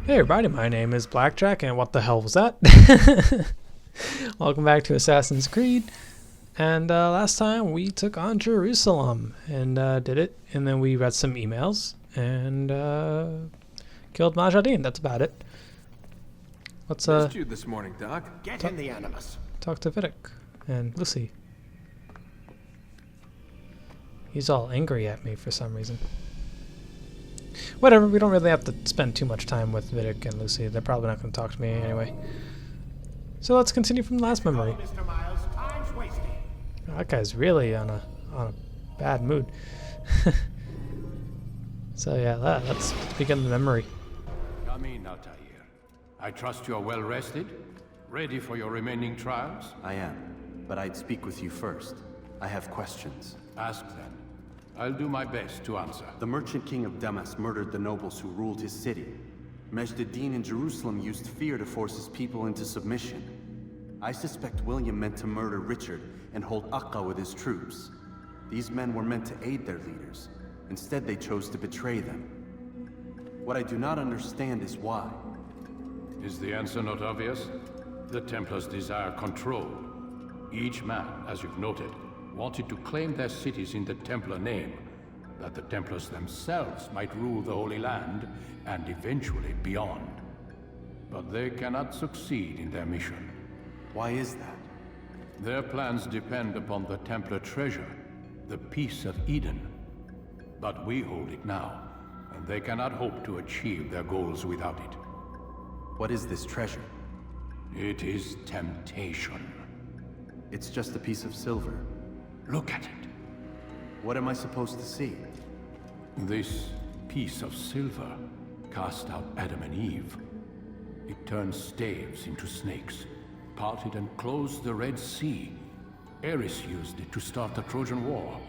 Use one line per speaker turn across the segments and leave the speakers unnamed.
Hey everybody, my name is BlakJak, and what the hell was that? Welcome back to Assassin's Creed. And last time we took on Jerusalem and did it, and then we read some emails and killed Majadin. That's about it. Let's
Missed you this morning, Doc.
Get in the Animus.
talk to Vidic and Lucy. He's all angry at me for some reason. Whatever, we don't really have to spend too much time with Vidic and Lucy. They're probably not going to talk to me anyway. So let's continue from the last memory.
Mr. Miles, time's wasting.
That guy's really on a bad mood. So yeah, let's begin the memory.
Come in, Altair. I trust you are well rested, ready for your remaining trials?
I am, but I'd speak with you first. I have questions.
Ask then. I'll do my best to answer.
The merchant king of Damas murdered the nobles who ruled his city. Majd-ad-Din in Jerusalem used fear to force his people into submission. I suspect William meant to murder Richard and hold Acre with his troops. These men were meant to aid their leaders. Instead, they chose to betray them. What I do not understand is why.
Is the answer not obvious? The Templars desire control. Each man, as you've noted, wanted to claim their cities in the Templar name, that the Templars themselves might rule the Holy Land, and eventually beyond. But they cannot succeed in their mission.
Why is that?
Their plans depend upon the Templar treasure, the Peace of Eden. But we hold it now, and they cannot hope to achieve their goals without it.
What is this treasure?
It is temptation.
It's just a piece of silver.
Look at it.
What am I supposed to see?
This piece of silver cast out Adam and Eve. It turned staves into snakes, parted and closed the Red Sea. Ares used it to start the Trojan War,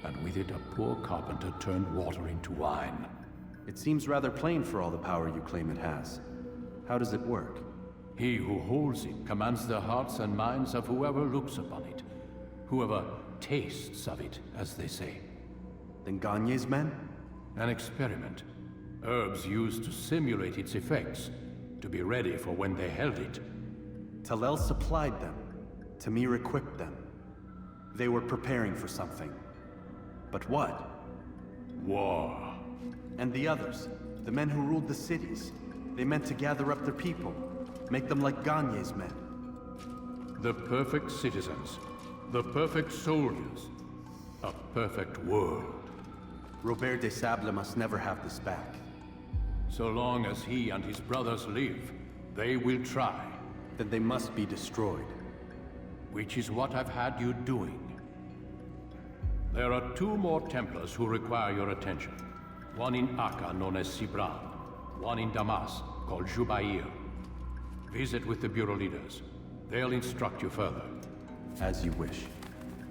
and with it a poor carpenter turned water into wine.
It seems rather plain for all the power you claim it has. How does it work?
He who holds it commands the hearts and minds of whoever looks upon it, whoever tastes of it, as they say.
Then Gagne's men?
An experiment. Herbs used to simulate its effects, to be ready for when they held it.
Talel supplied them. Tamir equipped them. They were preparing for something. But what?
War.
And the others, the men who ruled the cities, they meant to gather up their people, make them like Gagne's men.
The perfect citizens, the perfect soldiers, a perfect world.
Robert de Sable must never have this back.
So long as he and his brothers live, they will try.
Then they must be destroyed.
Which is what I've had you doing. There are two more Templars who require your attention. One in Acre, known as Sibrand. One in Damas, called Jubair. Visit with the Bureau leaders. They'll instruct you further.
As you wish.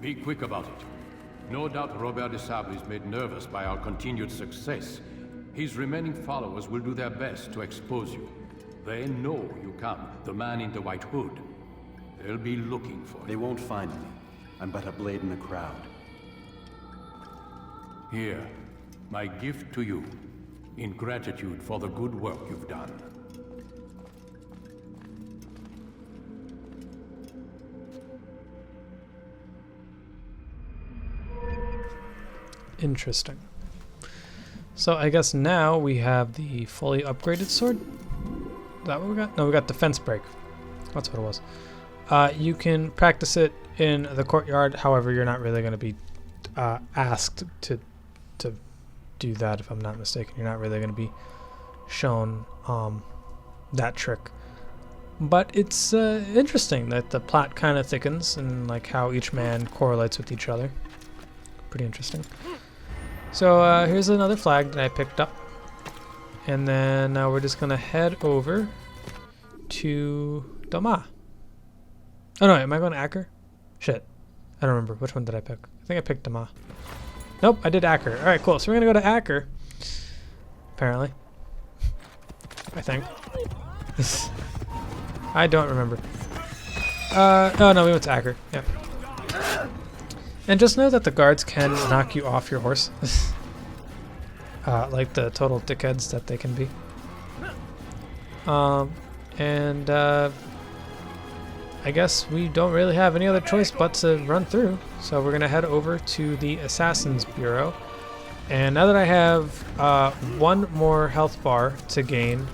Be quick about it. No doubt Robert de Sable is made nervous by our continued success. His remaining followers will do their best to expose you. They know you come, the man in the white hood. They'll be looking for you.
They won't find me. I'm but a blade in the crowd.
Here, my gift to you, in gratitude for the good work you've done.
Interesting. So I guess now we have the fully upgraded sword. Is that what we got? No, we got defense break. That's what it was. You can practice it in the courtyard. However, you're not really going to be asked to do that, if I'm not mistaken. You're not really going to be shown that trick. But it's interesting that the plot kind of thickens and like how each man correlates with each other. Pretty interesting. So here's another flag that I picked up. And then we're just going to head over to Doma. Oh no, am I going to Acre? Shit. I don't remember. Which one did I pick? I think I picked Doma. Nope, I did Acre. Alright, cool. So we're going to go to Acre. Apparently. I think. I don't remember. Oh no, we went to Acre. Yeah. And just know that the guards can knock you off your horse. Like the total dickheads that they can be. And I guess we don't really have any other choice but to run through. So we're going to head over to the Assassin's Bureau. And now that I have one more health bar to gain,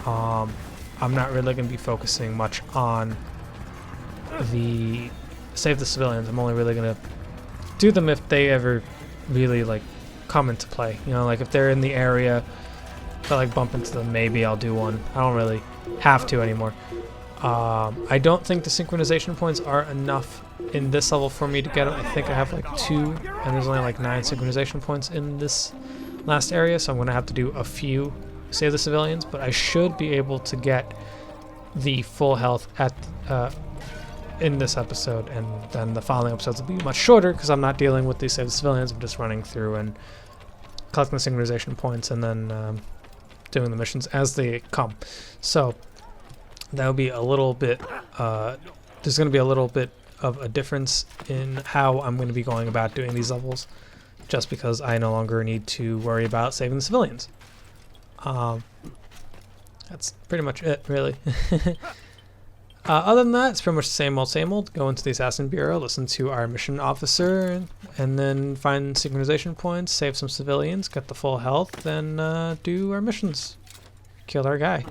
I'm not really going to be focusing much on the save the civilians. I'm only really going to do them if they ever really like come into play. You know, like if they're in the area, if I like bump into them, maybe I'll do one. I don't really have to anymore. I don't think the synchronization points are enough in this level for me to get them. I think I have like 2, and there's only like 9 synchronization points in this last area, so I'm going to have to do a few save the civilians, but I should be able to get the full health at in this episode, and then the following episodes will be much shorter because I'm not dealing with the save the civilians. I'm just running through and collecting the synchronization points and then doing the missions as they come. So that would be a little bit, there's going to be a little bit of a difference in how I'm going to be going about doing these levels, just because I no longer need to worry about saving the civilians. That's pretty much it, really. Other than that, it's pretty much the same old. Go into the Assassin Bureau, listen to our mission officer, and then find synchronization points, save some civilians, get the full health, then do our missions. Kill our guy.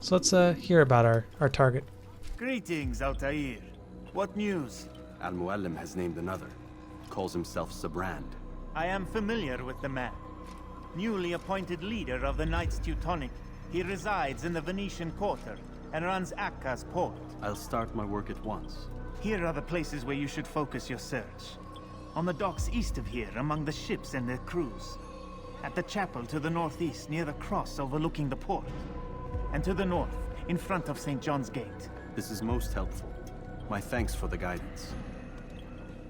So let's hear about our target.
Greetings, Altair. What news?
Al-Muallim has named another. Calls himself Sibrand.
I am familiar with the man. Newly appointed leader of the Knights Teutonic, he resides in the Venetian Quarter and runs Acre's port.
I'll start my work at once.
Here are the places where you should focus your search. On the docks east of here, among the ships and their crews. At the chapel to the northeast, near the cross overlooking the port. And to the north, in front of St. John's Gate.
This is most helpful. My thanks for the guidance.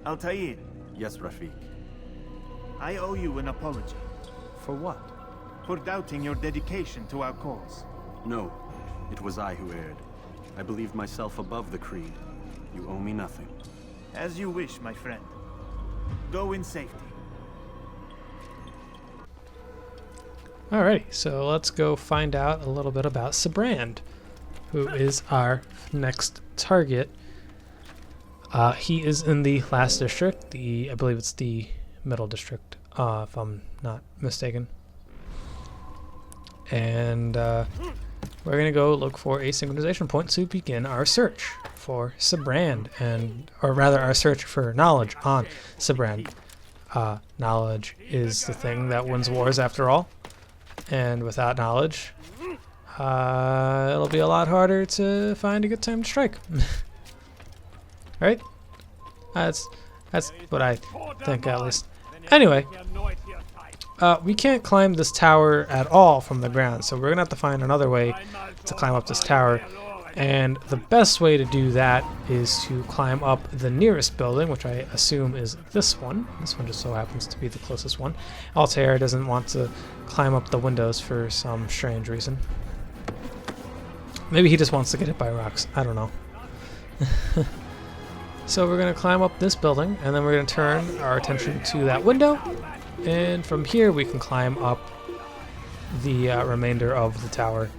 Altair,
Yes, Rafiq.
I owe you an apology
For what?
for doubting your dedication to our cause.
No, it was I who erred. I believed myself above the creed. You owe me nothing.
As you wish, my friend. Go in safety.
Alrighty, so let's go find out a little bit about Sibrand, who is our next target. He is in the last district, I believe it's the middle district, if I'm not mistaken. And we're going to go look for a synchronization point to begin our search for Sibrand, or rather our search for knowledge on Sibrand. Knowledge is the thing that wins wars after all. And without knowledge, it'll be a lot harder to find a good time to strike. Right? That's what I think, at least. Anyway, we can't climb this tower at all from the ground, so we're gonna have to find another way to climb up this tower. And the best way to do that is to climb up the nearest building, which I assume is this one. This one just so happens to be the closest one. Altair doesn't want to climb up the windows for some strange reason. Maybe he just wants to get hit by rocks. I don't know. So we're going to climb up this building, and then we're going to turn our attention to that window. And from here we can climb up the remainder of the tower.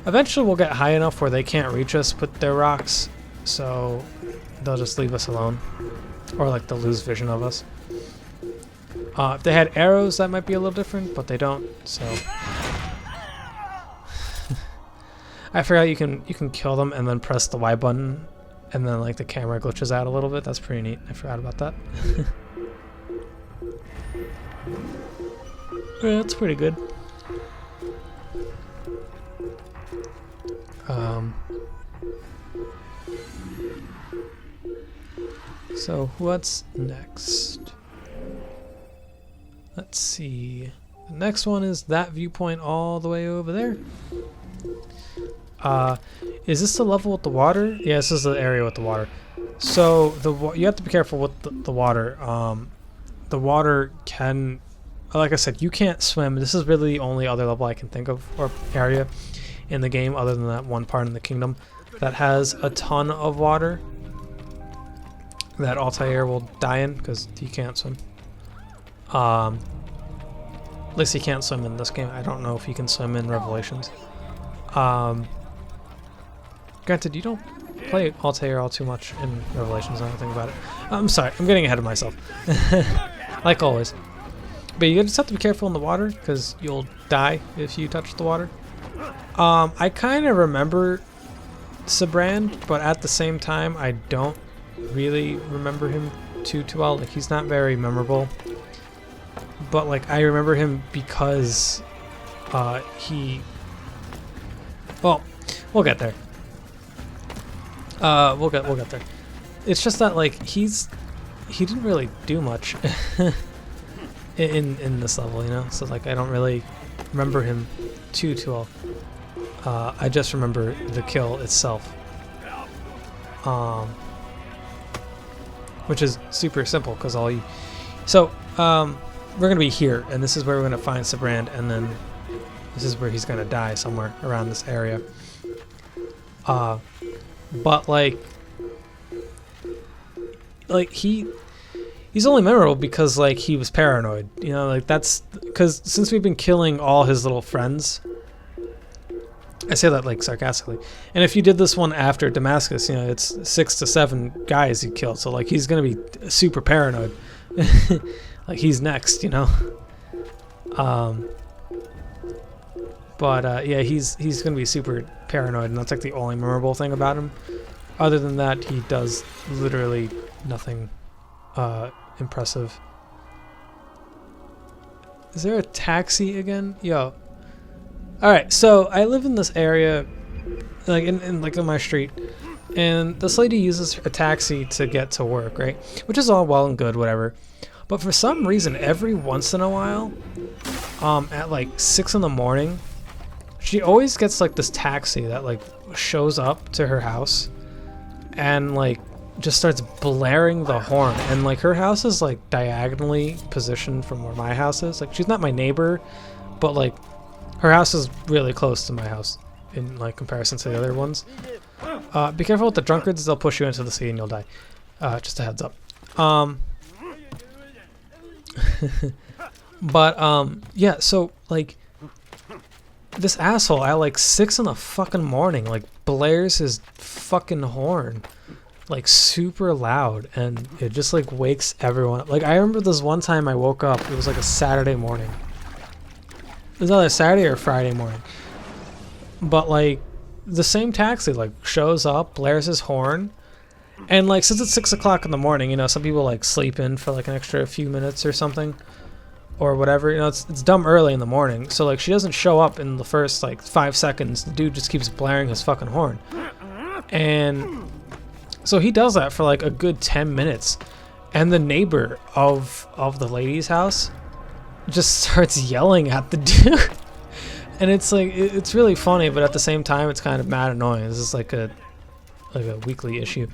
Eventually we'll get high enough where they can't reach us with their rocks, so they'll just leave us alone. Or like they'll lose vision of us. If they had arrows, that might be a little different, but they don't, so... I forgot you can kill them and then press the Y button, and then like the camera glitches out a little bit. That's pretty neat. I forgot about that. Yeah, that's pretty good. So what's next? Let's see. The next one is that viewpoint all the way over there. Is this the level with the water? Yeah, this is the area with the water. So you have to be careful with the water. The water can, like I said, you can't swim. This is really the only other level I can think of, or area in the game, other than that one part in the kingdom that has a ton of water that Altair will die in because he can't swim. At least he can't swim in this game. I don't know if he can swim in Revelations. Granted, you don't play Altair all too much in Revelations or anything about it. I'm sorry, I'm getting ahead of myself. Like always. But you just have to be careful in the water, because you'll die if you touch the water. I kind of remember Sibrand, but at the same time, I don't really remember him too well. Like, he's not very memorable. But, like, I remember him because he... Well, we'll get there. We'll get there. It's just that, like, he didn't really do much in this level, you know? So, like, I don't really remember him too well. I just remember the kill itself. Which is super simple, because all you... So, we're gonna be here, and this is where we're gonna find Sibrand, and then this is where he's gonna die, somewhere around this area. But like he's only memorable because like he was paranoid, you know, like that's because since we've been killing all his little friends, I say that like sarcastically, and if you did this one after Damascus, you know, it's 6 to 7 guys he killed, so like he's gonna be super paranoid. Like he's next, you know. But yeah, he's gonna be super paranoid, and that's like the only memorable thing about him. Other than that, he does literally nothing impressive. Is there a taxi again? Yo. Alright, so I live in this area, like in my street, and this lady uses a taxi to get to work, right? Which is all well and good, whatever. But for some reason, every once in a while, at like 6 in the morning, she always gets like this taxi that like shows up to her house and like just starts blaring the horn, and like her house is like diagonally positioned from where my house is. Like she's not my neighbor, but like her house is really close to my house in like comparison to the other ones. Be careful with the drunkards, they'll push you into the sea and you'll die. Just a heads up. But yeah, so like this asshole at like 6 in the fucking morning like blares his fucking horn like super loud, and it just like wakes everyone up. Like I remember this one time I woke up, it was like a Saturday morning. It was either Saturday or Friday morning. But like the same taxi like shows up, blares his horn, and like since it's 6 o'clock in the morning, you know, some people like sleep in for like an extra few minutes or something. Or whatever, you know, it's dumb early in the morning. So like she doesn't show up in the first like 5 seconds. The dude just keeps blaring his fucking horn. And so he does that for like a good 10 minutes. And the neighbor of the lady's house just starts yelling at the dude. And it's like it's really funny, but at the same time it's kind of mad annoying. This is like a weekly issue.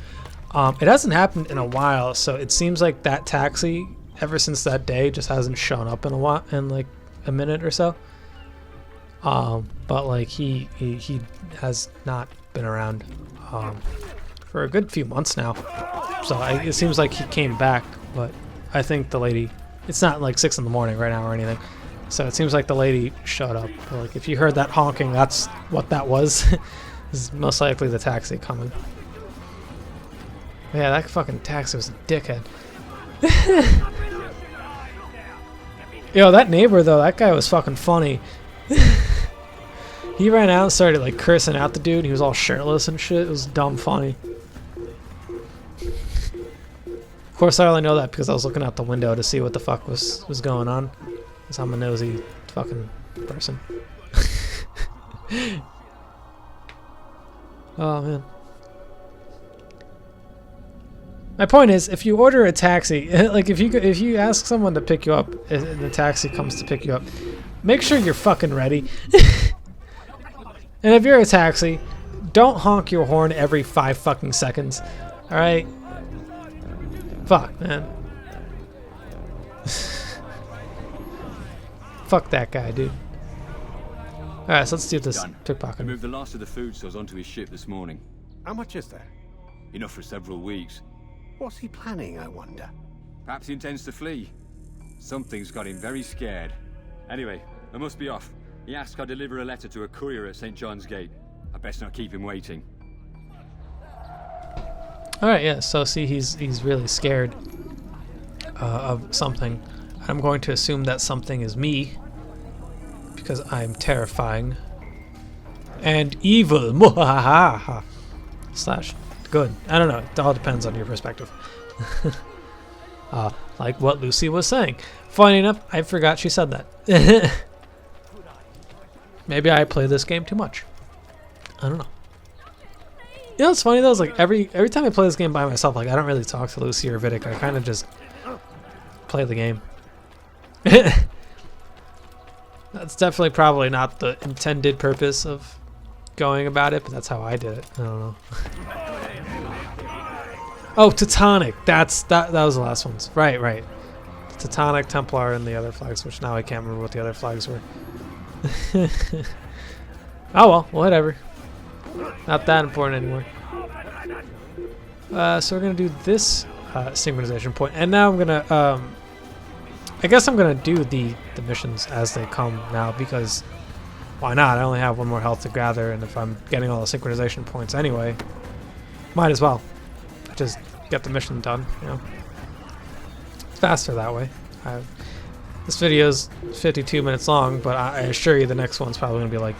It hasn't happened in a while, so it seems like that taxi ever since that day just hasn't shown up in a while, in like a minute or so. But like he has not been around for a good few months now. So it seems like he came back, but I think the lady, it's not like 6 in the morning right now or anything. So it seems like the lady showed up. Like if you heard that honking, that's what that was. This is most likely the taxi coming. Yeah, that fucking taxi was a dickhead. Yo, that neighbor though, that guy was fucking funny. He ran out and started like cursing out the dude. He was all shirtless and shit. It was dumb funny. Of course, I only know that because I was looking out the window to see what the fuck was going on. Because I'm a nosy fucking person. Oh man. My point is, if you order a taxi, like if you ask someone to pick you up and the taxi comes to pick you up, make sure you're fucking ready. And if you're a taxi, don't honk your horn every 5 fucking seconds. All right? Fuck, man. Fuck that guy, dude. All right, so let's do this pickpocket.
I moved the last of the food stores onto his ship this morning.
How much is there?
Enough for several weeks.
What's he planning, I wonder?
Perhaps he intends to flee. Something's got him very scared. Anyway, I must be off. He asked I deliver a letter to a courier at St. John's Gate. I best not keep him waiting.
Alright, yeah, so see, he's really scared of something. I'm going to assume that something is me, because I'm terrifying. And evil, muhahaha, slash good. I don't know, it all depends on your perspective. Like what Lucy was saying. Funny enough, I forgot she said that. Maybe I play this game too much. I don't know. You know what's funny though is like every time I play this game by myself, like I don't really talk to Lucy or Vidic. I kind of just play the game. That's definitely probably not the intended purpose of going about it, but that's how I did it. I don't know. Oh, Teutonic. That was the last ones. Right. Teutonic, Templar, and the other flags, which now I can't remember what the other flags were. Oh well, whatever. Not that important anymore. So we're gonna do this synchronization point, and now I'm gonna I guess I'm gonna do the missions as they come now, because why not? I only have one more health to gather, and if I'm getting all the synchronization points anyway, might as well just get the mission done, you know. Faster that way. This video's 52 minutes long, but I assure you the next one's probably gonna be like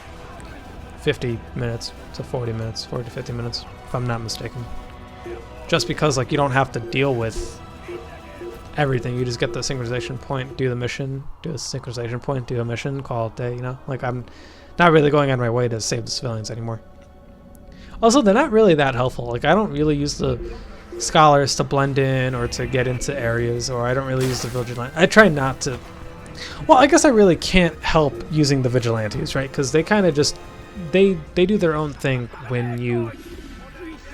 50 minutes to 40 minutes, 40 to 50 minutes, if I'm not mistaken. Just because like you don't have to deal with everything, you just get the synchronization point, do the mission, do the synchronization point, do a mission, call it a day, you know? Like I'm not really going out of my way to save the civilians anymore. Also, they're not really that helpful. Like I don't really use the scholars to blend in or to get into areas, or I don't really use the vigilante. I try not to. Well, I guess I really can't help using the vigilantes, right? Because they kind of just they do their own thing when you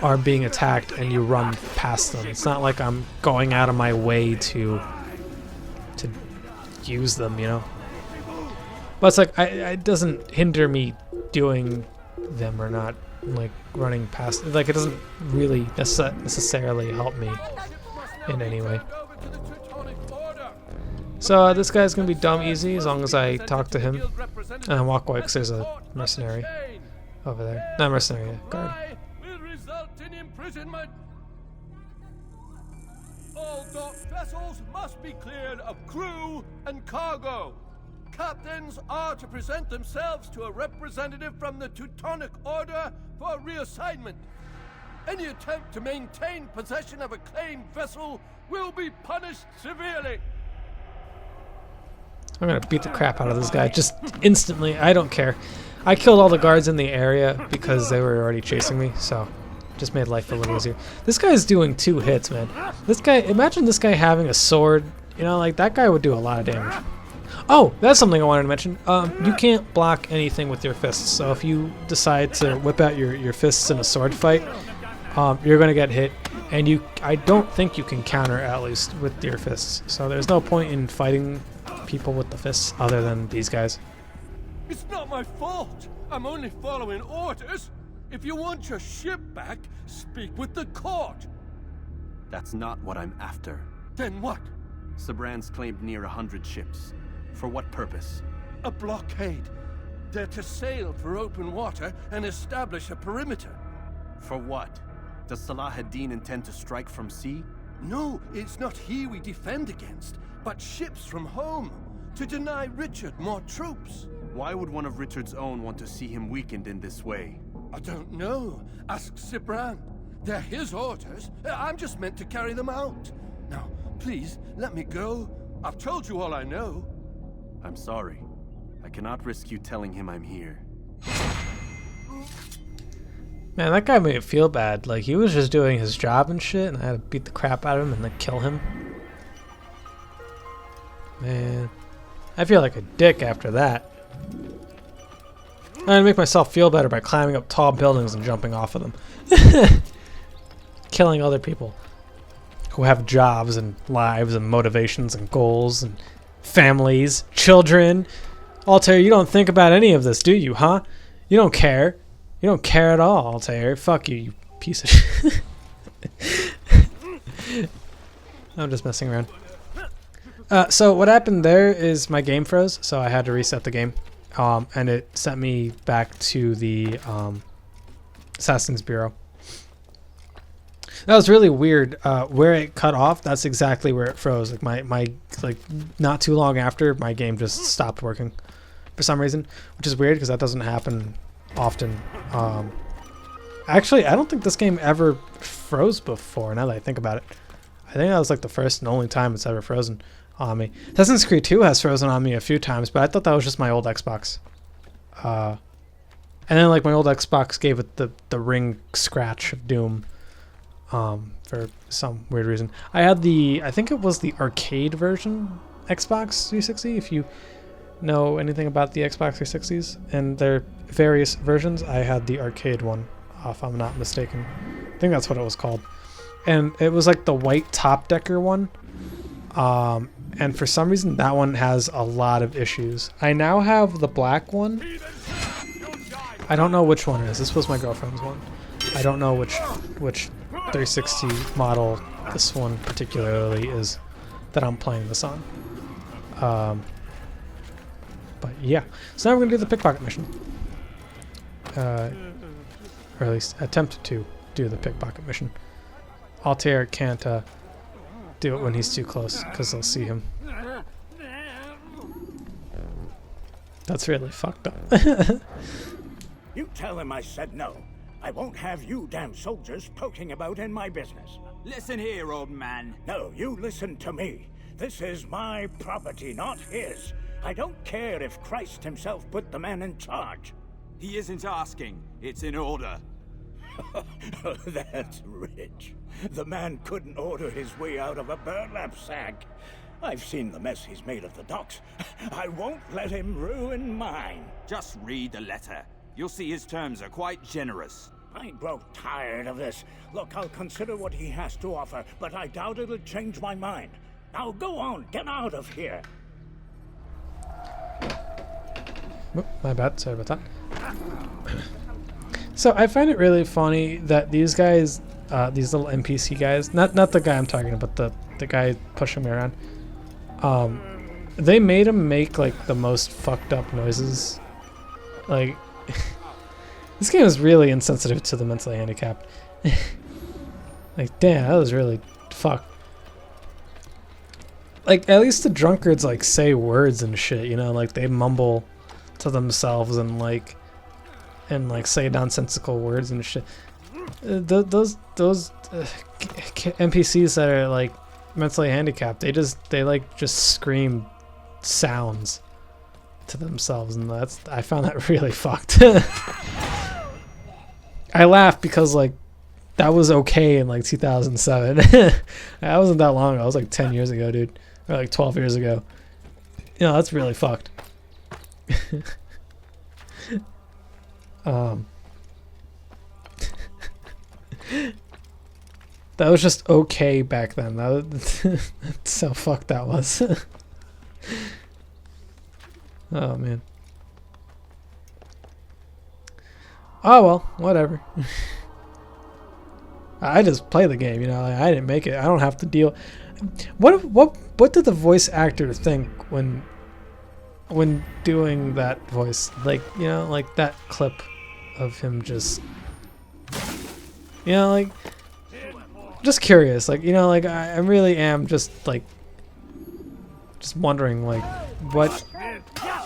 are being attacked and you run past them. It's not like I'm going out of my way to use them, you know. But it's like it doesn't hinder me doing them or not, like running past. Like it doesn't really necessarily help me in any way. So this guy's gonna be dumb easy as long as I talk to him and walk away, because there's a mercenary over there. Not mercenary, guard.
All dock vessels must be cleared of crew and cargo. Captains are to present themselves to a representative from the Teutonic Order for reassignment. Any attempt to maintain possession of a claimed vessel will be punished severely.
I'm gonna beat the crap out of this guy just instantly. I don't care. I killed all the guards in the area because they were already chasing me, so just made life a little easier. This guy's doing 2 hits, man. This guy, imagine this guy having a sword. You know, like that guy would do a lot of damage. Oh, that's something I wanted to mention. You can't block anything with your fists. So if you decide to whip out your fists in a sword fight, you're gonna get hit, and I don't think you can counter, at least with your fists. So there's no point in fighting people with the fists other than these guys.
It's not my fault. I'm only following orders. If you want your ship back, speak with the court.
That's not what I'm after.
Then what?
Sibrand's claimed near 100 ships. For what purpose?
A blockade. They're to sail for open water and establish a perimeter.
For what? Does Salah ad-Din intend to strike from sea?
No, it's not he we defend against, but ships from home, to deny Richard more troops.
Why would one of Richard's own want to see him weakened in this way?
I don't know. Ask Sibrand. They're his orders. I'm just meant to carry them out. Now, please, let me go. I've told you all I know.
I'm sorry. I cannot risk you telling him I'm here.
Man, that guy made it feel bad. Like, he was just doing his job and shit, and I had to beat the crap out of him and then kill him. Man, I feel like a dick after that. I'm gonna make myself feel better by climbing up tall buildings and jumping off of them. Killing other people who have jobs and lives and motivations and goals and families, children. Altair, you don't think about any of this, do you, huh? You don't care. You don't care at all, Altair. Fuck you, you piece of shit. I'm just messing around. So what happened there is my game froze, so I had to reset the game. and it sent me back to the Assassin's Bureau. That was really weird. Where it cut off, that's exactly where it froze. Like my not too long after, my game just stopped working for some reason, which is weird because that doesn't happen often. Actually, I don't think this game ever froze before. Now that I think about it, I think that was like the first and only time it's ever frozen on me. Assassin's Creed 2 has frozen on me a few times, but I thought that was just my old Xbox. And then like my old Xbox gave it the ring scratch of doom. For some weird reason. I had I think it was the arcade version Xbox 360, if you know anything about the Xbox 360s and their various versions. I had the arcade one, if I'm not mistaken. I think that's what it was called. And it was like the white top decker one. And for some reason that one has a lot of issues. I now have the black one. I don't know which one it is. This was my girlfriend's one. I don't know which 360 model this one particularly is that I'm playing this on. But yeah, so now we're gonna do the pickpocket mission, or at least attempt to do the pickpocket mission. Altair can't do it when he's too close because they'll see him. That's really fucked up.
You tell him I said no. I won't have you damn soldiers poking about in my business.
Listen here, old man.
No, you listen to me. This is my property, not his. I don't care if Christ himself put the man in charge.
He isn't asking. It's in order.
That's rich. The man couldn't order his way out of a burlap sack. I've seen the mess he's made of the docks. I won't let him ruin mine.
Just read the letter. You'll see his terms are quite generous.
I grow tired of this. Look, I'll consider what he has to offer, but I doubt it'll change my mind. Now go on, get out of here.
Oh, my bad, sorry about that. So I find it really funny that these guys, these little NPC guys, not the guy I'm talking about, the guy pushing me around, they made him make like the most fucked up noises. Like, this game is really insensitive to the mentally handicapped. Like, damn, that was really fucked. Like, at least the drunkards like say words and shit, you know, like they mumble to themselves and like say nonsensical words and shit. Those NPCs that are like mentally handicapped, they just scream sounds to themselves, and I found that really fucked. I laugh because like that was okay in like 2007. That wasn't that long ago. It was like 10 years ago, dude, or like 12 years ago. You know, that's really fucked. That was just okay back then. That's so fucked that was. Oh man. Oh well, whatever. I just play the game, you know. Like, I didn't make it. I don't have to deal. What did the voice actor think when doing that voice? Like, you know, like that clip of him just, you know, like, just curious. Like, you know, like I really am just like just wondering like what.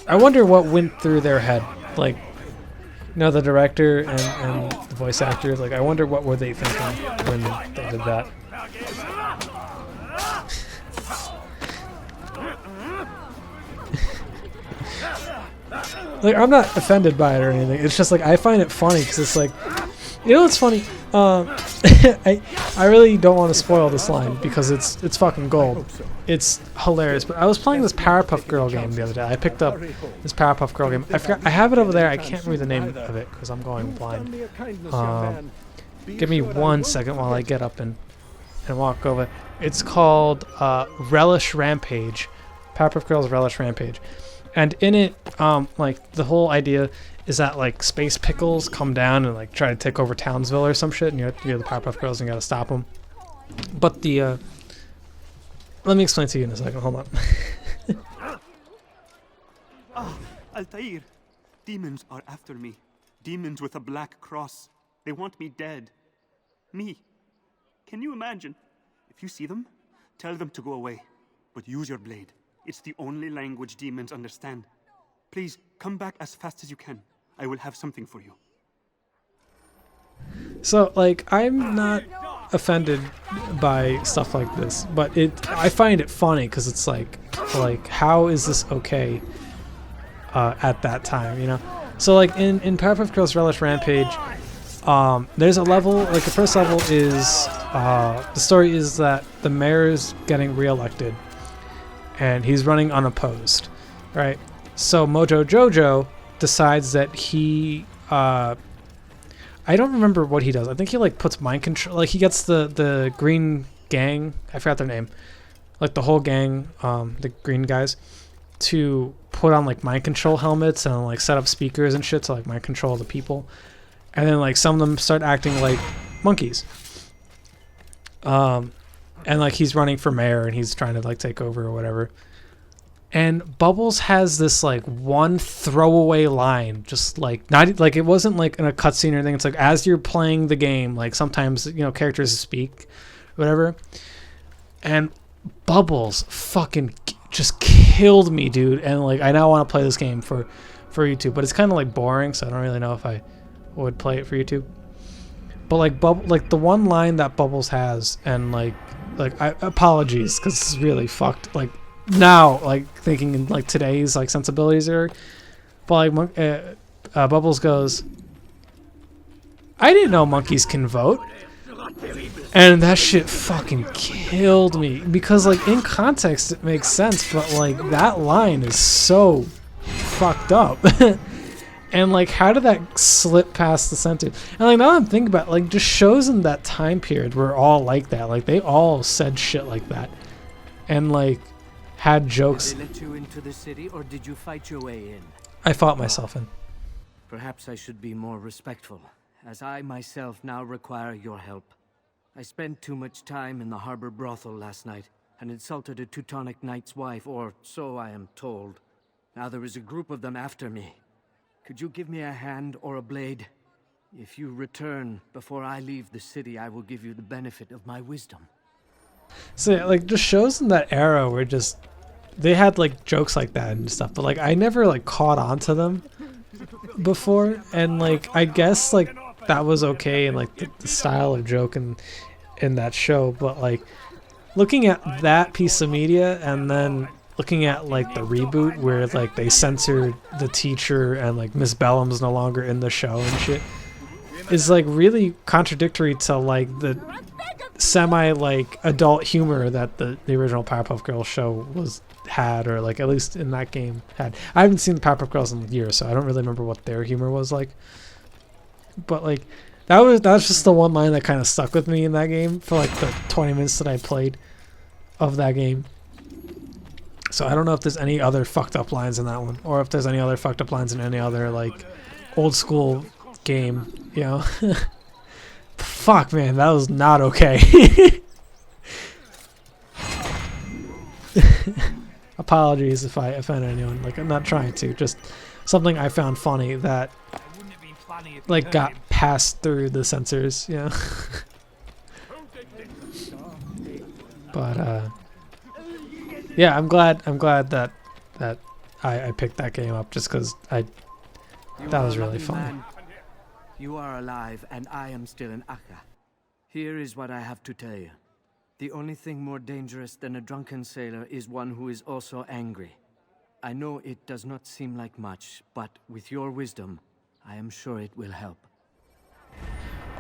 I wonder what went through their head. Like, you know, the director and the voice actors, like, I wonder what were they thinking when they did that. Like, I'm not offended by it or anything. It's just, like, I find it funny because it's like, you know what's funny? I really don't want to spoil this line because it's fucking gold. It's hilarious. But I was playing this Powerpuff Girl game the other day. I picked up this Powerpuff Girl game. I forgot. I have it over there. I can't remember the name of it because I'm going blind. Give me 1 second while I get up and walk over. It's called Relish Rampage. Powerpuff Girls Relish Rampage. And in it, like, the whole idea is that, like, space pickles come down and, like, try to take over Townsville or some shit, and you're the Powerpuff Girls and you gotta stop them. But the, let me explain to you in a second, hold on.
Ah, Altair,
Demons are after me. Demons with a black cross. They want me dead. Me. Can you imagine? If you see them, tell them to go away. But use your blade. It's the only language demons understand. Please, come back as fast as you can. I will have something for you.
So, like, I'm not offended by stuff like this, but I find it funny because it's like, how is this okay at that time, you know? So, like, in Powerpuff Girls Relish Rampage, there's a level, like, the first level is, the story is that the mayor is getting reelected, and he's running unopposed, right? So Mojo Jojo decides that he, I don't remember what he does. I think he like puts mind control. Like he gets the green gang. I forgot their name. Like the whole gang, the green guys, to put on like mind control helmets and like set up speakers and shit to like mind control the people. And then like some of them start acting like monkeys. And like he's running for mayor and he's trying to like take over or whatever. And Bubbles has this like one throwaway line, just like not like it wasn't like in a cutscene or anything. It's like as you're playing the game, like sometimes characters speak, whatever. And Bubbles fucking just killed me, dude. And like I now want to play this game for YouTube, but it's kind of like boring, so I don't really know if I would play it for YouTube. But like the one line that Bubbles has, and like apologies because it's really fucked. Like. Now, like thinking in like today's like sensibilities are, but like Bubbles goes, I didn't know monkeys can vote, and that shit fucking killed me because like in context it makes sense, but like that line is so fucked up, and like how did that slip past the censor? And like now I'm thinking about it, like just shows in that time period were all like that, like they all said shit like that, and like. Had jokes.
Did they let you into the city, or did you fight your way in?
I fought myself in.
Perhaps I should be more respectful, as I myself now require your help. I spent too much time in the harbor brothel last night, and insulted a Teutonic knight's wife, or so I am told. Now there is a group of them after me. Could you give me a hand or a blade? If you return before I leave the city, I will give you the benefit of my wisdom.
So like just shows in that era where just they had like jokes like that and stuff, but like I never like caught on to them before, and like I guess like that was okay and like the style of joke in that show, but like looking at that piece of media and then looking at like the reboot where like they censored the teacher and like Miss Bellum's no longer in the show and shit is like really contradictory to like the semi like adult humor that the original Powerpuff Girls show had, or like at least in that game had. I haven't seen the Powerpuff Girls in years, so I don't really remember what their humor was like. But like that was just the one line that kind of stuck with me in that game for like the 20 minutes that I played of that game. So I don't know if there's any other fucked up lines in that one, or if there's any other fucked up lines in any other like old school game, Fuck, man, that was not okay. Apologies if I offended anyone. Like, I'm not trying to. Just something I found funny that, like, got passed through the censors, But, yeah, I'm glad that I picked that game up just because that was really fun.
You are alive, and I am still in Acre. Here is what I have to tell you. The only thing more dangerous than a drunken sailor is one who is also angry. I know it does not seem like much, but with your wisdom, I am sure it will help.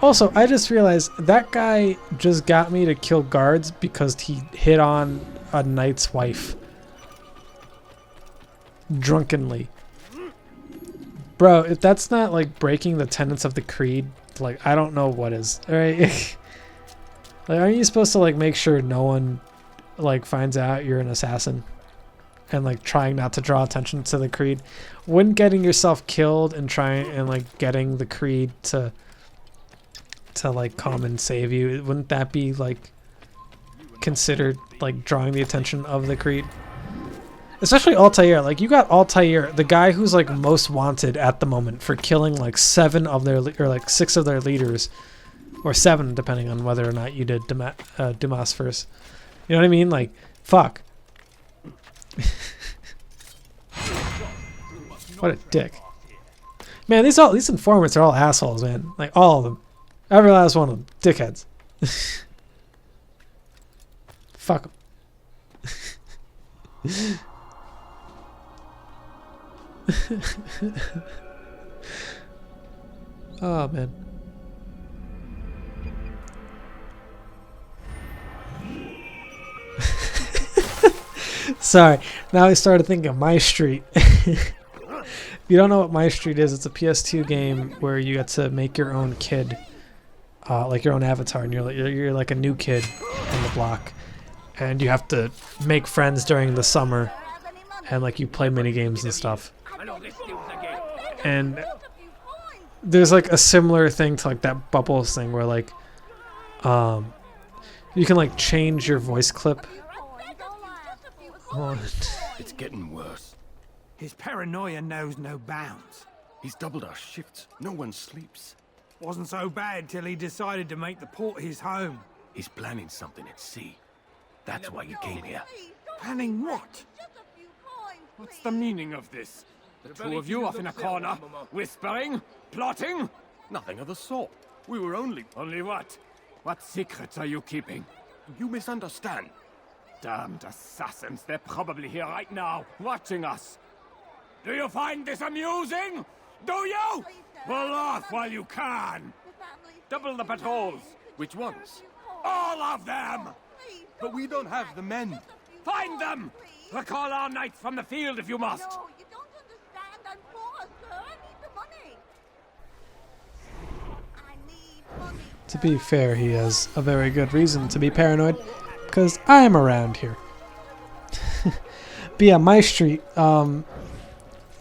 Also, I just realized that guy just got me to kill guards because he hit on a knight's wife. Drunkenly. Bro, if that's not like breaking the tenets of the creed, like I don't know what is, right? Like, aren't you supposed to like make sure no one like finds out you're an assassin, and like trying not to draw attention to the creed? Wouldn't getting yourself killed and trying and like getting the creed to like come and save you, wouldn't that be like considered like drawing the attention of the creed? Especially Altair. Like, you got Altair, the guy who's like most wanted at the moment for killing like 7 of their, or like 6 of their leaders, or 7 depending on whether or not you did Dumas first. You know what I mean? Like, fuck. What a dick. Man, these informants are all assholes, man. Like, all of them. Every last one of them. Dickheads. Fuck them. Oh, man. Sorry. Now I started thinking of My Street. If you don't know what My Street is, it's a PS2 game where you get to make your own kid, like your own avatar, and you're like a new kid in the block, and you have to make friends during the summer, and like you play mini games and stuff. And there's like a similar thing to like that Bubbles thing where like, you can like change your voice clip.
It's getting worse.
His paranoia knows no bounds.
He's doubled our shifts. No one sleeps.
Wasn't so bad till he decided to make the port his home.
He's planning something at sea. That's why you came here.
Planning what? What's the meaning of this? The 2 of you off in a corner, whispering, plotting?
Nothing of the sort. We were only...
Only what? What secrets are you keeping?
You misunderstand.
Damned assassins, they're probably here right now, watching us. Do you find this amusing? Do you? Pull off while you can. Double the patrols.
Which ones?
All of them!
But we don't have the men.
Find them! Recall our knights from the field if you must.
No, you don't understand. I'm poor, sir. I need the money. I need money.
To be fair, he has a very good reason to be paranoid, because I am around here. But yeah, My Street,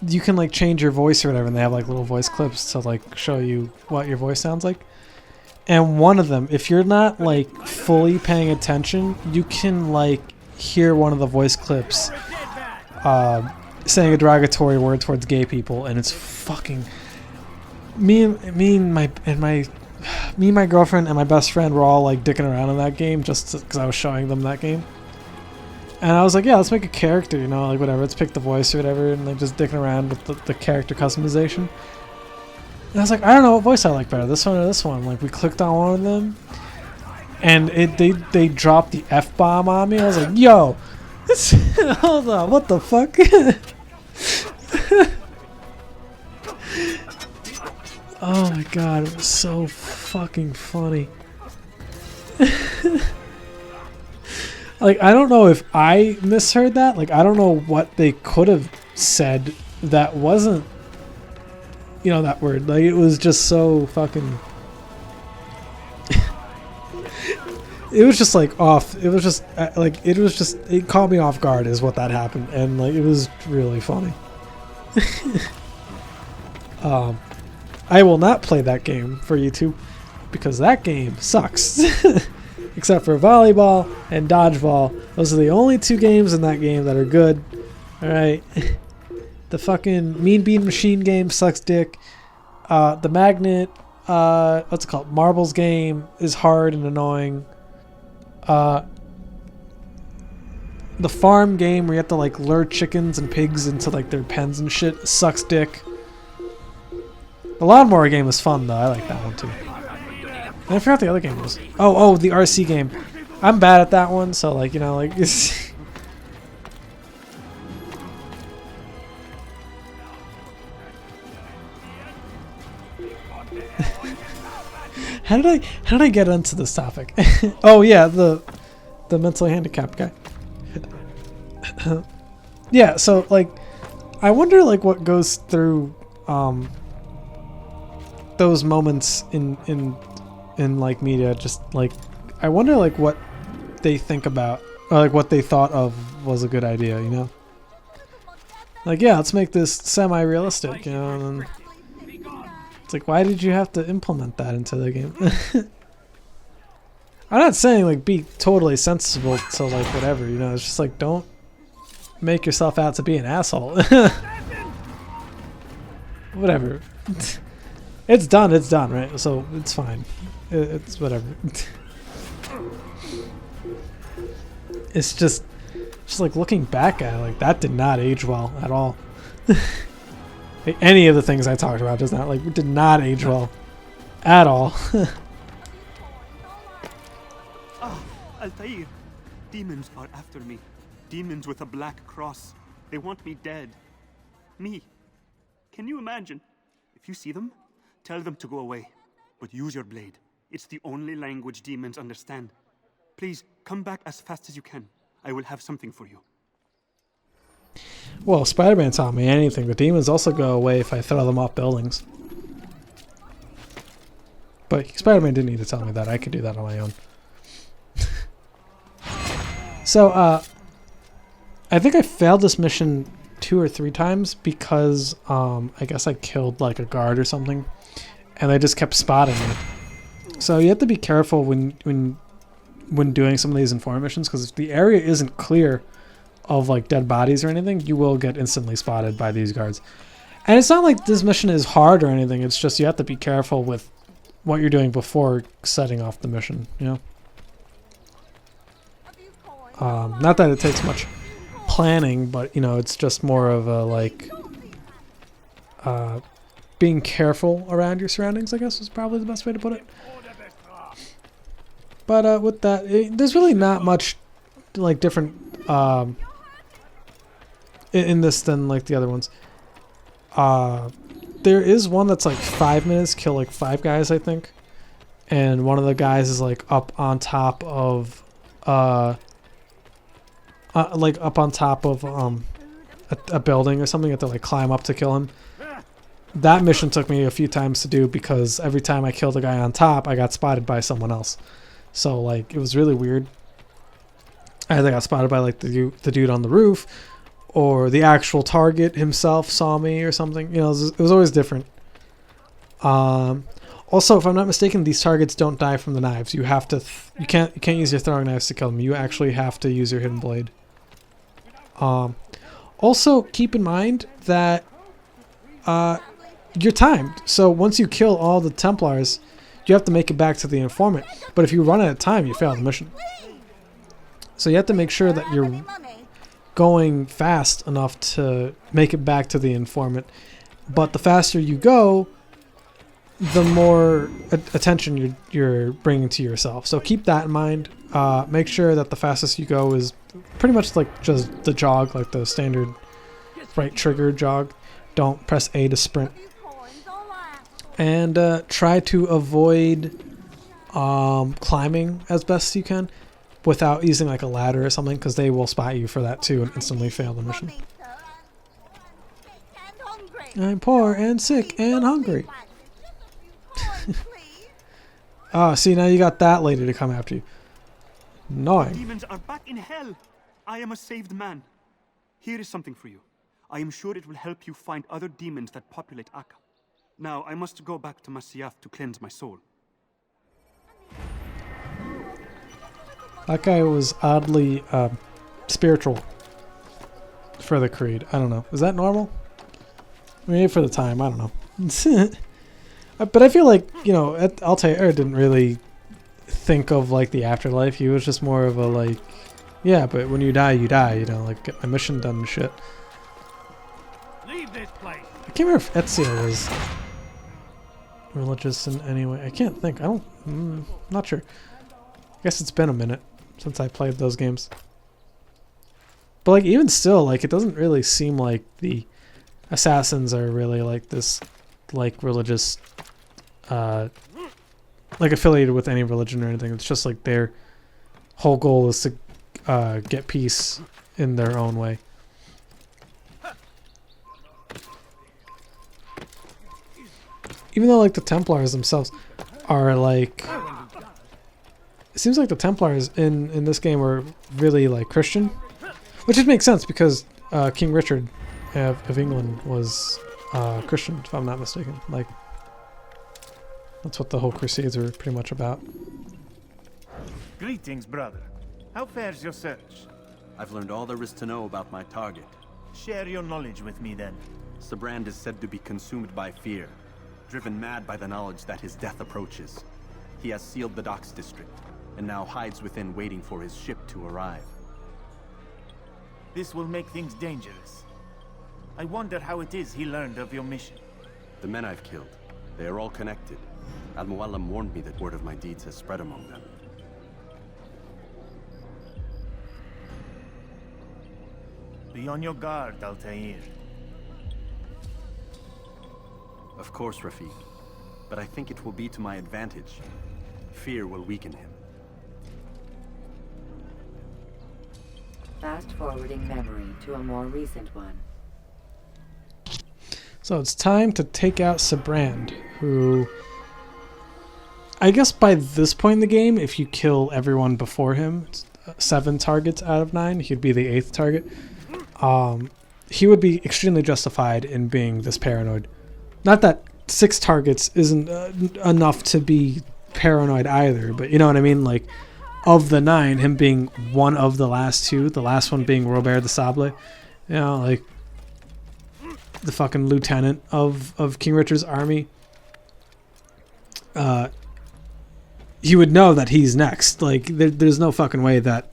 you can like change your voice or whatever, and they have like little voice clips to like show you what your voice sounds like. And one of them, if you're not like fully paying attention, you can like hear one of the voice clips saying a derogatory word towards gay people, and it's fucking me and my girlfriend and my best friend were all like dicking around in that game just because I was showing them that game. And I was like, yeah, let's make a character, you know, like whatever, let's pick the voice or whatever, and like just dicking around with the character customization. And I was like, I don't know what voice I like better, this one or this one. Like, we clicked on one of them, and they dropped the F-bomb on me. I was like, yo, hold on, what the fuck? Oh my god, it was so fucking funny. Like, I don't know if I misheard that. Like, I don't know what they could have said that wasn't, you know, that word. Like, it was just so fucking... It was just, like, off. It was just, like, it caught me off guard is what that happened. And, like, it was really funny. I will not play that game for YouTube because that game sucks. Except for volleyball and dodgeball. Those are the only 2 games in that game that are good. Alright. The fucking Mean Bean Machine game sucks dick. The Magnet, what's it called? Marbles game is hard and annoying. The farm game where you have to like lure chickens and pigs into like their pens and shit sucks dick. The lawnmower game was fun though. I like that one too. And I forgot the other game was. Oh, the RC game. I'm bad at that one, so like, you know, like it's How did I get into this topic? Oh yeah, the mentally handicapped guy. Yeah, so like I wonder like what goes through those moments in like media, just like I wonder like what they think about, or like what they thought of was a good idea, you know? Like, yeah, let's make this semi-realistic, you know, and then it's like, why did you have to implement that into the game? I'm not saying like be totally sensible to like whatever, you know, it's just like don't make yourself out to be an asshole. Whatever. It's done, right? So it's fine. It's whatever. It's just like looking back at it, like that did not age well at all. Like, any of the things I talked about just now, like, did not age well at all.
Altair, demons are after me. Demons with a black cross. They want me dead. Me. Can you imagine? If you see them, tell them to go away. But use your blade. It's the only language demons understand. Please, come back as fast as you can. I will have something for you.
Well, Spider-Man taught me anything. The demons also go away if I throw them off buildings. But Spider-Man didn't need to tell me that. I could do that on my own. So, I think I failed this mission 2 or 3 times because, I guess I killed, like, a guard or something. And they just kept spotting me. So you have to be careful when doing some of these informant missions, because if the area isn't clear of like dead bodies or anything, you will get instantly spotted by these guards. And it's not like this mission is hard or anything, it's just you have to be careful with what you're doing before setting off the mission, you know? Not that it takes much planning, but you know, it's just more of a like being careful around your surroundings, I guess is probably the best way to put it. But with that, there's really not much like different in this than like the other ones. There is one that's like 5 minutes, kill like 5 guys, I think. And one of the guys is like up on top of a building or something. You have to like climb up to kill him. That mission took me a few times to do because every time I killed a guy on top, I got spotted by someone else. So like it was really weird. I either got spotted by like the dude on the roof, or the actual target himself saw me or something. You know, it was always different. Also, if I'm not mistaken, these targets don't die from the knives. You have to you can't use your throwing knives to kill them. You actually have to use your hidden blade. Also, keep in mind that you're timed. So once you kill all the Templars, you have to make it back to the informant. But if you run out of time, you fail the mission. So you have to make sure that you're going fast enough to make it back to the informant. But the faster you go, the more attention you're bringing to yourself. So keep that in mind. Make sure that the fastest you go is pretty much like just the jog, like the standard right trigger jog. Don't press A to sprint. And try to avoid climbing as best you can without using like a ladder or something, because they will spot you for that too and instantly fail the mission. I'm poor and sick and hungry. See, now you got that lady to come after you. Annoying.
Demons are back in hell. I am a saved man. Here is something for you. I am sure it will help you find other demons that populate Acre. Now, I must go back to Masyaf to cleanse my soul.
That guy was oddly spiritual for the creed. I don't know. Is that normal? Maybe for the time. I don't know. But I feel like, you know, Altair didn't really think of like the afterlife. He was just more of a like, yeah, but when you die, you die. You know, like get my mission done and shit.
Leave this place.
I can't remember if Ezio was religious in any way. I can't think. Not sure. I guess it's been a minute since I played those games. But like even still, like it doesn't really seem like the assassins are really like this like religious like affiliated with any religion or anything. It's just like their whole goal is to get peace in their own way. Even though like the Templars themselves are like, it seems like the Templars in this game are really like Christian, which would make sense because King Richard of England was Christian, if I'm not mistaken. Like that's what the whole Crusades are pretty much about.
Greetings, brother. How fares your search?
I've learned all there is to know about my target.
Share your knowledge with me then.
Sibrand is said to be consumed by fear, driven mad by the knowledge that his death approaches. He has sealed the docks district, and now hides within waiting for his ship to arrive.
This will make things dangerous. I wonder how it is he learned of your mission.
The men I've killed, they are all connected. Al-Muallim warned me that word of my deeds has spread among them.
Be on your guard, Altair.
Of course, Rafiq. But I think it will be to my advantage. Fear will weaken him.
Fast-forwarding memory to a more recent one.
So it's time to take out Sibrand, who... I guess by this point in the game, if you kill everyone before him, 7 targets out of 9, he'd be the 8th target. He would be extremely justified in being this paranoid. Not that 6 targets isn't enough to be paranoid either, but you know what I mean? Like, of the 9, him being one of the last 2, the last one being Robert de Sable, you know, like, the fucking lieutenant of King Richard's army, he would know that he's next. Like, there's no fucking way that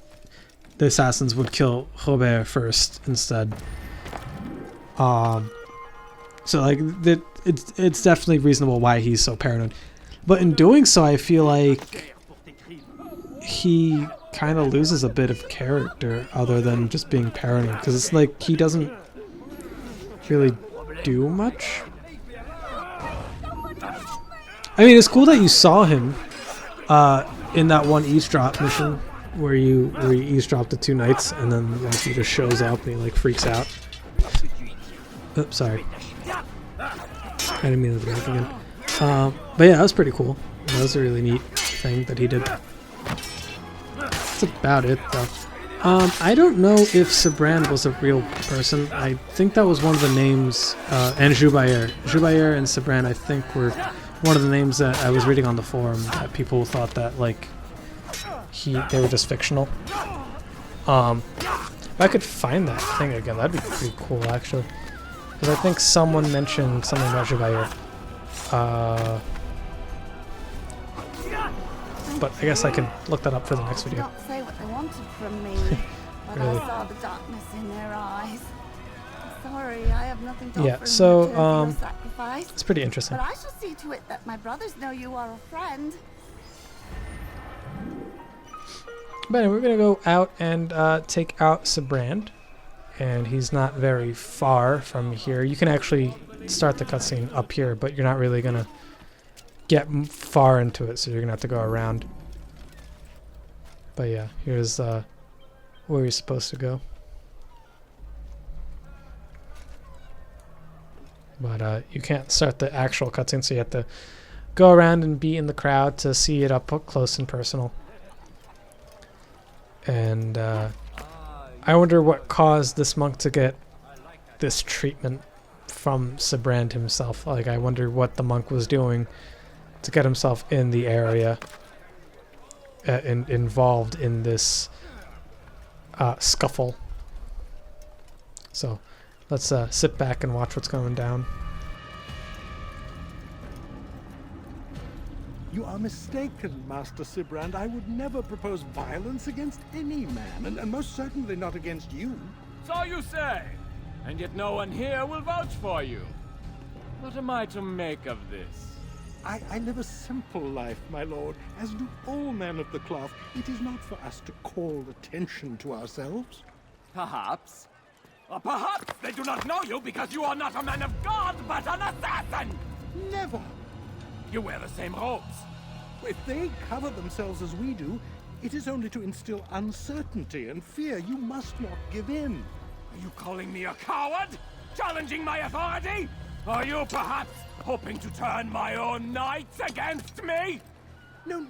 the assassins would kill Robert first instead. So like it's definitely reasonable why he's so paranoid, but in doing so, I feel like he kind of loses a bit of character other than just being paranoid, because it's like he doesn't really do much. I mean, it's cool that you saw him in that one eavesdrop mission where you eavesdrop the 2 knights, and then like he just shows up and he like freaks out. Oops, sorry. I didn't mean to break again. But yeah, that was pretty cool. That was a really neat thing that he did. That's about it, though. I don't know if Sibrand was a real person. I think that was one of the names, and Jubair. Jubair and Sibrand, I think, were one of the names that I was reading on the forum that people thought that, like, they were just fictional. If I could find that thing again, that'd be pretty cool, actually. Because I think someone mentioned something about Jubair. But I guess I could look that up for the next video.
Not say what they wanted from me, but
Really?
I saw the darkness in their eyes. I'm sorry, I have nothing to offer in
so
return for your sacrifice.
it's pretty interesting.
But I shall see to it that my brothers know you are a friend.
But anyway, we're gonna go out and take out Sibrand, and he's not very far from here. You can actually start the cutscene up here, but you're not really gonna get far into it, so you're gonna have to go around. But yeah, here's where you're supposed to go. But you can't start the actual cutscene, so you have to go around and be in the crowd to see it up close and personal. And I wonder what caused this monk to get this treatment from Sibrand himself. Like, I wonder what the monk was doing to get himself in the area involved in this scuffle. So let's sit back and watch what's going down.
You are mistaken, Master Sibrand. I would never propose violence against any man, and most certainly not against you.
So you say, and yet no one here will vouch for you. What am I to make of this?
I live a simple life, my lord, as do all men of the cloth. It is not for us to call attention to ourselves.
Perhaps. Or perhaps they do not know you because you are not a man of God, but an assassin!
Never!
You wear the same robes.
If they cover themselves as we do, it is only to instill uncertainty and fear. You must not give in.
Are you calling me a coward? Challenging my authority? Are you perhaps hoping to turn my own knights against me?
No.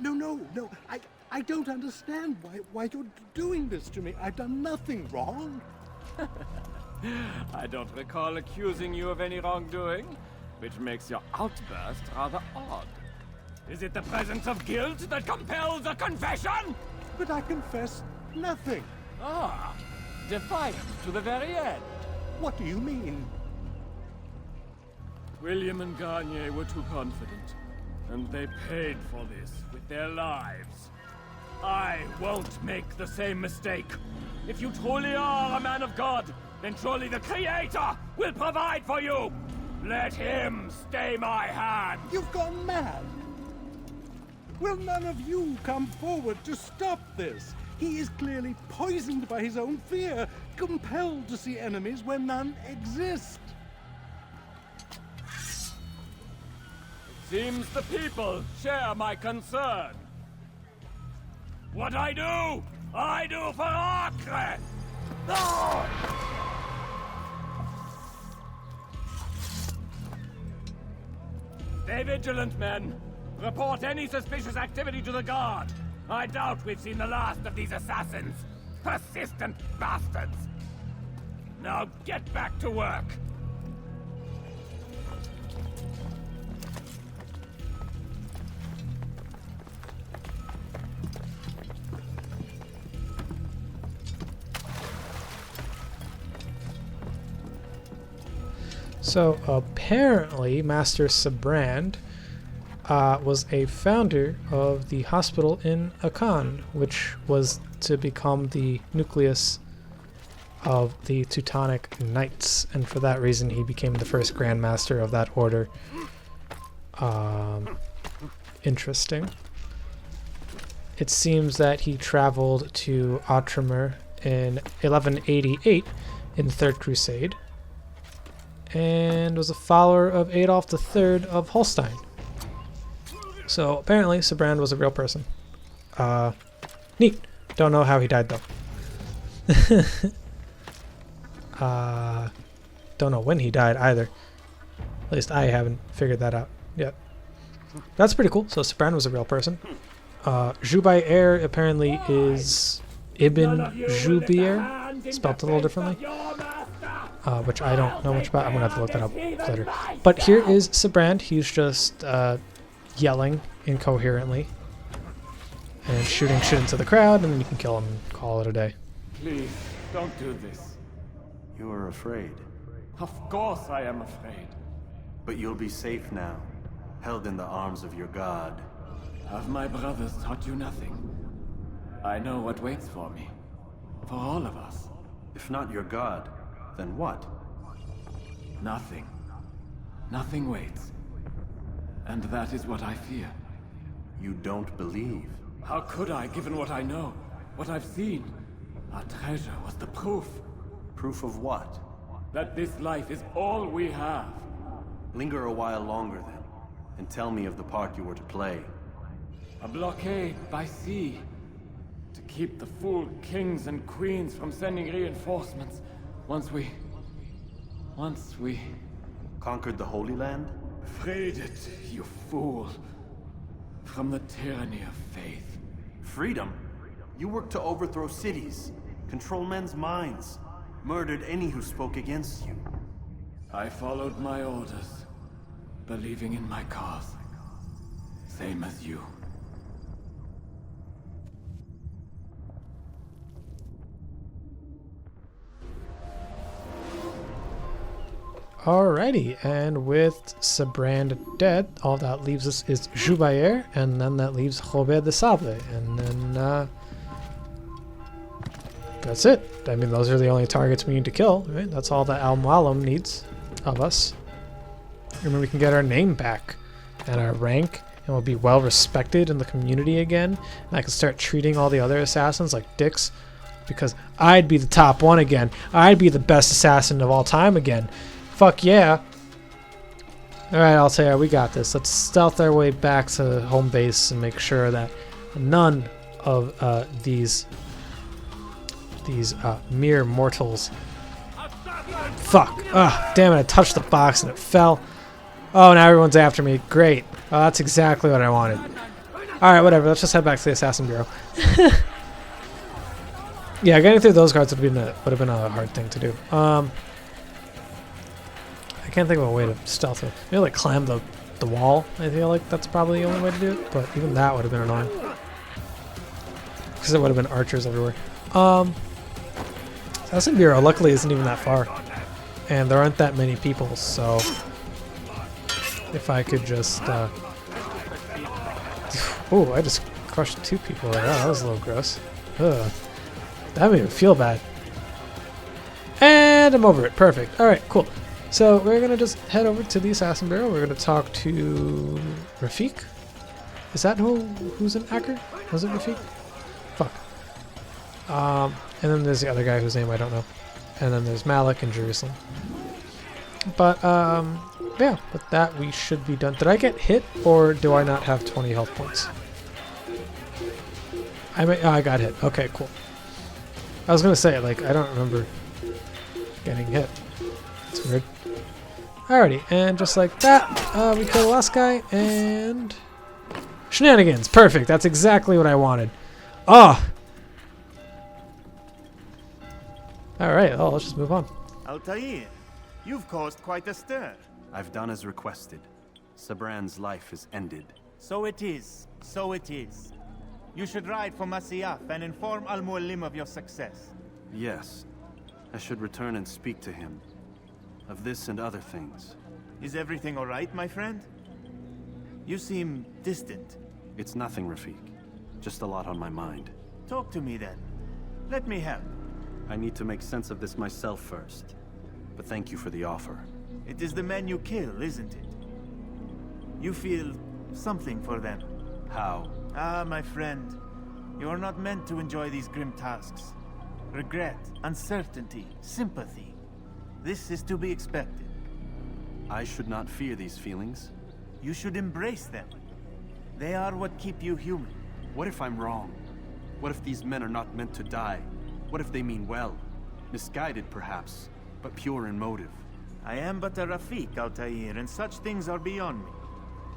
I don't understand why you're doing this to me. I've done nothing wrong.
I don't recall accusing you of any wrongdoing, which makes your outburst rather odd. Is it the presence of guilt that compels a confession?
But I confess nothing.
Ah, defiant to the very end.
What do you mean?
William and Garnier were too confident, and they paid for this with their lives. I won't make the same mistake. If you truly are a man of God, then surely the Creator will provide for you! Let him stay my hand!
You've gone mad! Will none of you come forward to stop this? He is clearly poisoned by his own fear, compelled to see enemies where none exist.
Seems the people share my concern. What I do for Acre! No! Stay vigilant, men. Report any suspicious activity to the guard. I doubt we've seen the last of these assassins. Persistent bastards. Now get back to work.
So apparently Master Sibrand was a founder of the hospital in Acre, which was to become the nucleus of the Teutonic Knights, and for that reason he became the first Grand Master of that order. Interesting. It seems that he traveled to Outremer in 1188 in the Third Crusade, and was a follower of Adolf III of Holstein. So apparently Sibrand was a real person. Neat. Don't know how he died though. Don't know when he died either. At least I haven't figured that out yet. That's pretty cool. So Sibrand was a real person. Jubair apparently is Ibn Jubair, spelled a little differently. Which I don't know much about. I'm gonna have to look that up later. But here is Sibrand. He's just yelling incoherently and shooting shit into the crowd, and then you can kill him and call it a day.
Please, don't do this.
You are afraid.
Of course I am afraid.
But you'll be safe now, held in the arms of your god.
Have my brothers taught you nothing? I know what waits for me. For all of us.
If not your god, then what?
Nothing. Nothing waits. And that is what I fear.
You don't believe?
How could I, given what I know? What I've seen? Our treasure was the proof.
Proof of what?
That this life is all we have.
Linger a while longer then, and tell me of the part you were to play.
A blockade by sea. To keep the fool kings and queens from sending reinforcements. Once we...
Conquered the Holy Land?
Freed it, you fool. From the tyranny of faith.
Freedom? You worked to overthrow cities, control men's minds, murdered any who spoke against you.
I followed my orders, believing in my cause. Same as you.
Alrighty, and with Sibrand dead, all that leaves us is Jubair, and then that leaves Robert de Sable, and then that's it. I mean, those are the only targets we need to kill, right? That's all that Al Mualim needs of us. Remember, we can get our name back and our rank, and we'll be well respected in the community again, and I can start treating all the other assassins like dicks, because I'd be the top one again. I'd be the best assassin of all time again. Fuck yeah. Alright, Altair, we got this. Let's stealth our way back to home base and make sure that none of these mere mortals... Fuck. Ah, damn it, I touched the box and it fell. Oh, now everyone's after me. Great. Oh, that's exactly what I wanted. Alright, whatever. Let's just head back to the Assassin Bureau. Yeah, getting through those guards would have been a hard thing to do. I can't think of a way to stealth it. Maybe like climb the wall. I feel like that's probably the only way to do it, but even that would have been annoying. Because there would have been archers everywhere. So Bureau luckily isn't even that far. And there aren't that many people, so if I could just oh, I just crushed 2 people there. Oh, that was a little gross. Ugh. That made me feel bad. And I'm over it. Perfect. Alright, cool. So we're gonna just head over to the Assassin Bureau. We're gonna talk to Rafik. Is that who's in Acre? Was it Rafik? Fuck. And then there's the other guy whose name I don't know. And then there's Malik in Jerusalem. But yeah, with that we should be done. Did I get hit or do I not have 20 health points? I got hit. Okay, cool. I was gonna say, like, I don't remember getting hit. It's weird. Alrighty, and just like that, we kill the last guy, and shenanigans. Perfect. That's exactly what I wanted. Ah. Alright, well, let's just move on.
Altair, you've caused quite a stir.
I've done as requested. Sibrand's life is ended.
So it is. So it is. You should ride for Masyaf and inform Al-Mualim of your success.
Yes. I should return and speak to him. Of this and other things.
Is everything alright, my friend? You seem distant.
It's nothing, Rafik. Just a lot on my mind.
Talk to me then. Let me help.
I need to make sense of this myself first. But thank you for the offer.
It is the men you kill, isn't it? You feel something for them.
How?
Ah, my friend. You are not meant to enjoy these grim tasks. Regret, uncertainty, sympathy. This is to be expected.
I should not fear these feelings.
You should embrace them. They are what keep you human.
What if I'm wrong? What if these men are not meant to die? What if they mean well? Misguided, perhaps, but pure in motive.
I am but a Rafik, Altair, and such things are beyond me.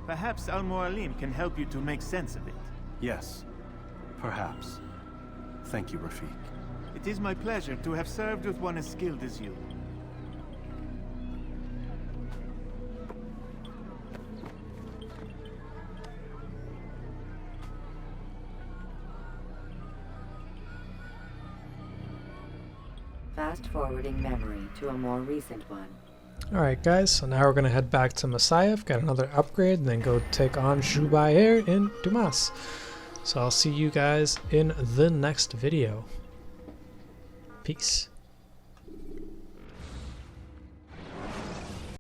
Perhaps Al-Mualim can help you to make sense of it.
Yes, perhaps. Thank you, Rafik.
It is my pleasure to have served with one as skilled as you.
Fast forwarding memory to a more recent one.
Alright guys, so now we're going to head back to Masyaf, get another upgrade, and then go take on Jubair in Dumas. So I'll see you guys in the next video. Peace.